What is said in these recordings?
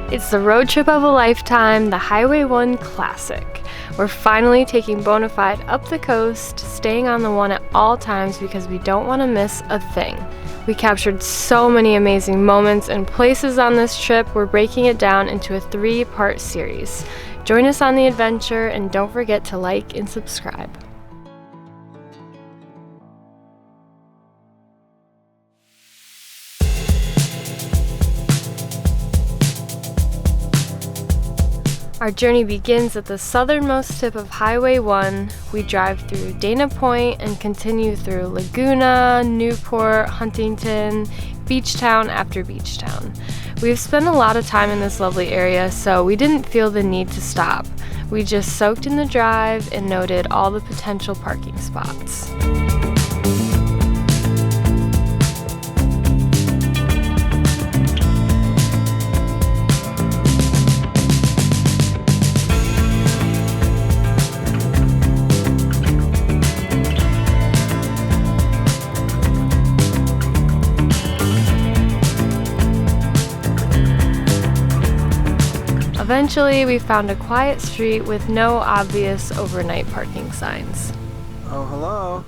It's the road trip of a lifetime, the Highway 1 Classic. We're finally taking Bona Fide up the coast, staying on the one at all times because we don't want to miss a thing. We captured so many amazing moments and places on this trip, we're breaking it down into a 3-part series. Join us on the adventure and don't forget to like and subscribe. Our journey begins at the southernmost tip of Highway 1. We drive through Dana Point and continue through Laguna, Newport, Huntington, beach town after beach town. We've spent a lot of time in this lovely area, so we didn't feel the need to stop. We just soaked in the drive and noted all the potential parking spots. Eventually, we found a quiet street with no obvious overnight parking signs. Oh, hello.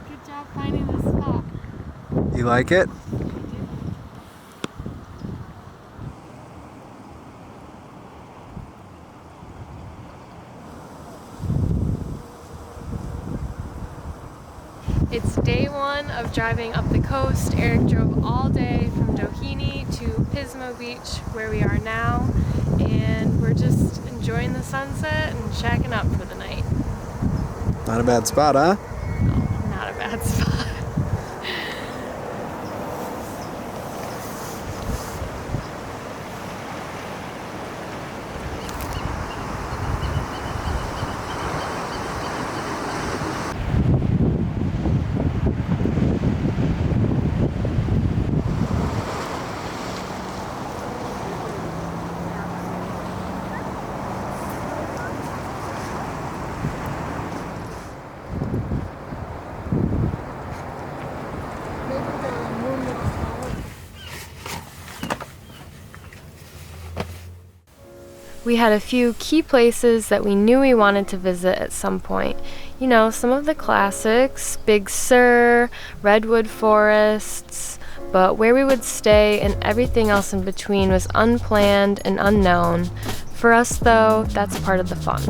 Good job finding the spot. You like it? It's day 1 of driving up the coast. Eric drove all day from Doheny to Pismo Beach, where we are now, and we're just enjoying the sunset and shacking up for the night. Not a bad spot, huh? No, not a bad spot. We had a few key places that we knew we wanted to visit at some point. You know, some of the classics, Big Sur, Redwood Forests, but where we would stay and everything else in between was unplanned and unknown. For us though, that's part of the fun.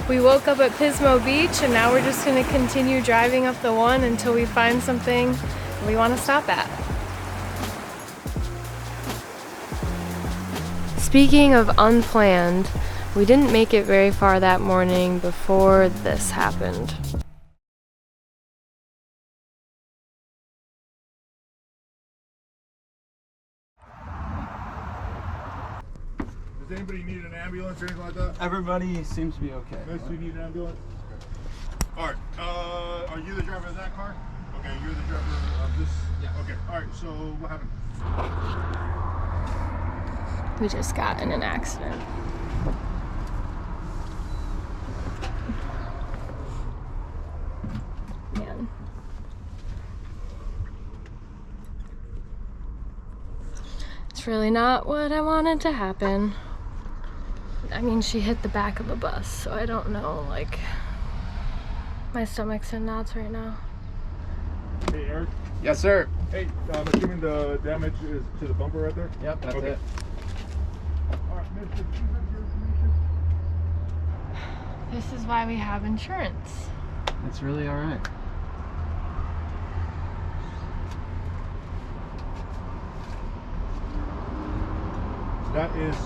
We woke up at Pismo Beach and now we're just going to continue driving up the one until we find something we want to stop at. Speaking of unplanned, we didn't make it very far that morning before this happened. Does anybody need an ambulance or anything like that? Everybody seems to be okay. Most of you need an ambulance? Okay. Alright, are you the driver of that car? Okay, you're the driver of this? Yeah. Okay, alright, so what happened? We just got in an accident. Man. It's really not what I wanted to happen. I mean, she hit the back of a bus, so I don't know, like, my stomach's in knots right now. Hey, Eric? Yes, sir. Hey, I'm assuming the damage is to the bumper right there? Yep, that's it. Alright, mister, do you have your information? This is why we have insurance. It's really all right. That is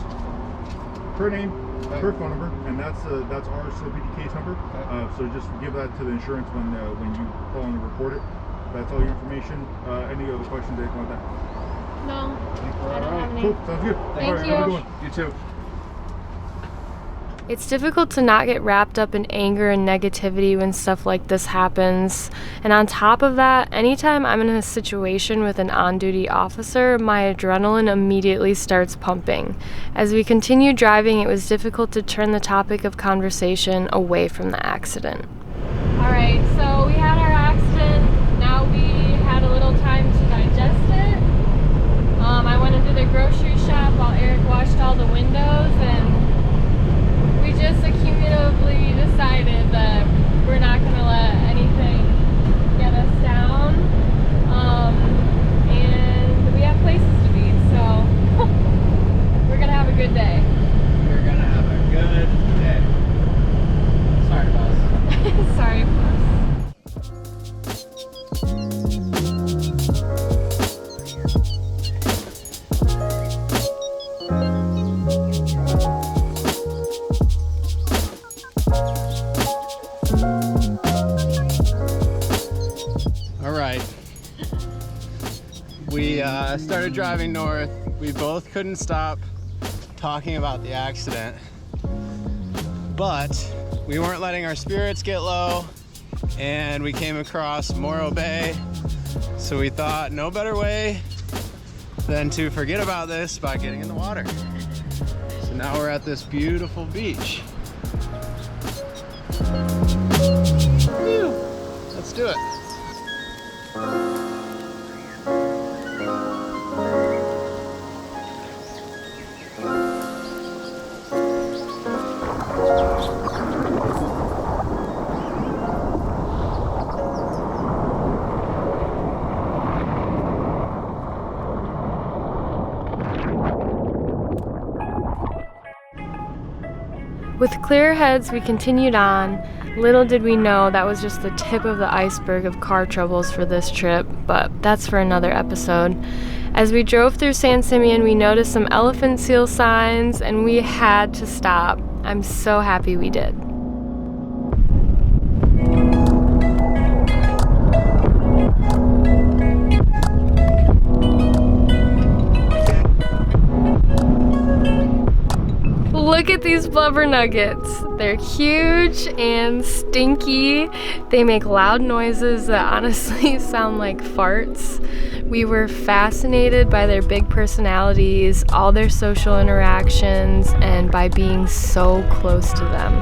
her name, her phone number, and that's our CPD case number. So just give that to the insurance when you call and report it. That's all your information. Any other questions, anything like that? No, I don't have any. Cool, sounds good. Thank All right, you. have a good one. You too. It's difficult to not get wrapped up in anger and negativity when stuff like this happens. And on top of that, anytime I'm in a situation with an on-duty officer, my adrenaline immediately starts pumping. As we continued driving, it was difficult to turn the topic of conversation away from the accident. All right, so we had our accident. Now we had a little time to digest it. I went into the grocery shop while Eric washed all the windows, and we just accumulatively decided that we're not going to let anything get us down, and we have places to be, so we're going to have a good day. We're going to have a good day. Sorry, boss. Sorry, boss. We started driving north. We both couldn't stop talking about the accident, but we weren't letting our spirits get low, and we came across Morro Bay, so we thought no better way than to forget about this by getting in the water. So now we're at this beautiful beach. Whew. Let's do it. With clear heads, we continued on. Little did we know that was just the tip of the iceberg of car troubles for this trip, but that's for another episode. As we drove through San Simeon, we noticed some elephant seal signs, and we had to stop. I'm so happy we did. Look at these blubber nuggets. They're huge and stinky. They make loud noises that honestly sound like farts. We were fascinated by their big personalities, all their social interactions, and by being so close to them.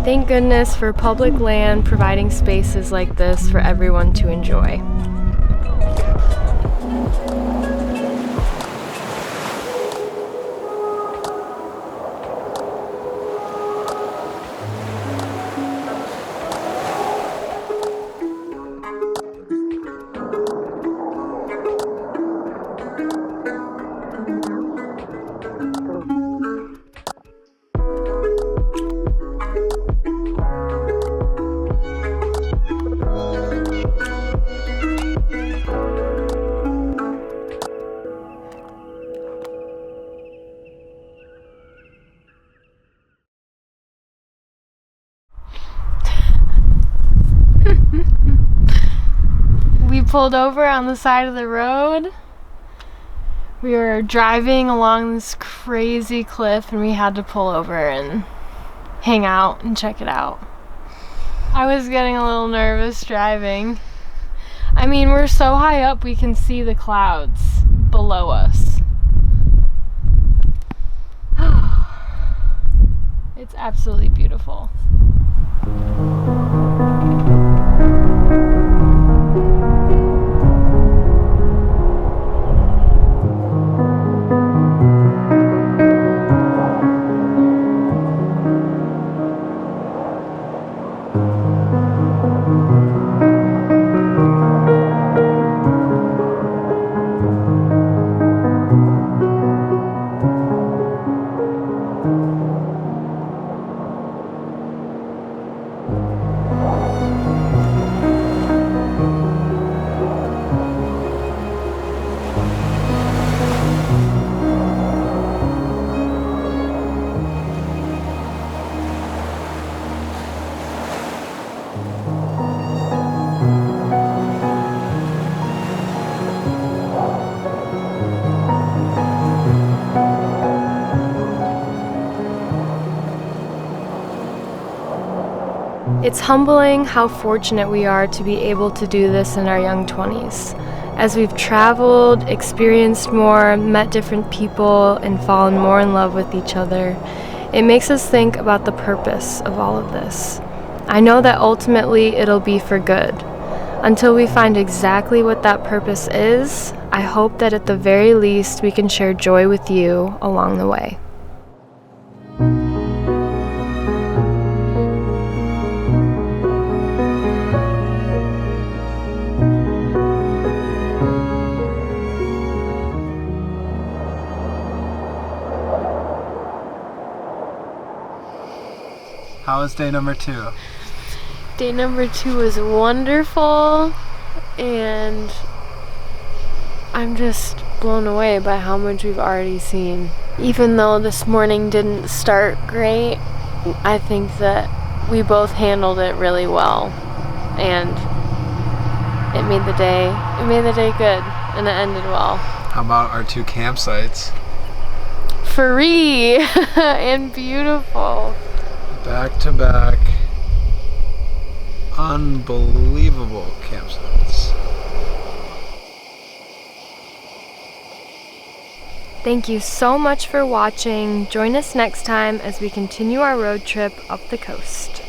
Thank goodness for public land providing spaces like this for everyone to enjoy. We pulled over on the side of the road. We were driving along this crazy cliff, and we had to pull over and hang out and check it out. I was getting a little nervous driving. I mean, we're so high up we can see the clouds below us. It's absolutely beautiful. It's humbling how fortunate we are to be able to do this in our young 20s. As we've traveled, experienced more, met different people, and fallen more in love with each other, it makes us think about the purpose of all of this. I know that ultimately it'll be for good. Until we find exactly what that purpose is, I hope that at the very least we can share joy with you along the way. How was day number 2? Day number 2 was wonderful, and I'm just blown away by how much we've already seen. Even though this morning didn't start great, I think that we both handled it really well, and it made the day good, and it ended well. How about our 2 campsites? Free and beautiful. Back to back. Unbelievable campsites. Thank you so much for watching. Join us next time as we continue our road trip up the coast.